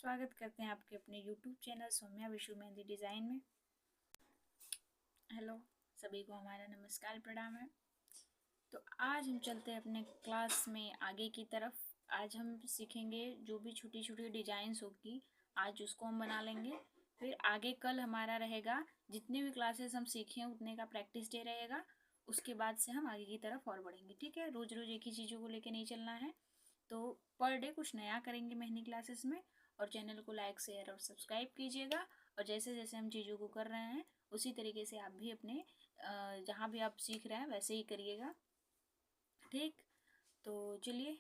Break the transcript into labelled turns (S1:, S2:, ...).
S1: स्वागत करते हैं आपके अपने YouTube चैनल सौम्याविशु मेहंदी डिज़ाइन में। हेलो सभी को हमारा नमस्कार प्रणाम है। तो आज हम चलते हैं अपने क्लास में आगे की तरफ। आज हम सीखेंगे जो भी छोटी छोटी डिज़ाइंस होगी, आज उसको हम बना लेंगे। फिर आगे कल हमारा रहेगा, जितने भी क्लासेस हम सीखें उतने का प्रैक्टिस डे रहेगा। उसके बाद से हम आगे की तरफ और बढ़ेंगे। ठीक है, रोज़ रोज़ एक ही चीज़ों को लेकर नहीं चलना है। तो पर डे कुछ नया करेंगे मेहंदी क्लासेस में। और चैनल को लाइक शेयर और सब्सक्राइब कीजिएगा। और जैसे जैसे हम चीज़ों को कर रहे हैं उसी तरीके से आप भी अपने जहाँ भी आप सीख रहे हैं वैसे ही करिएगा। ठीक, तो चलिए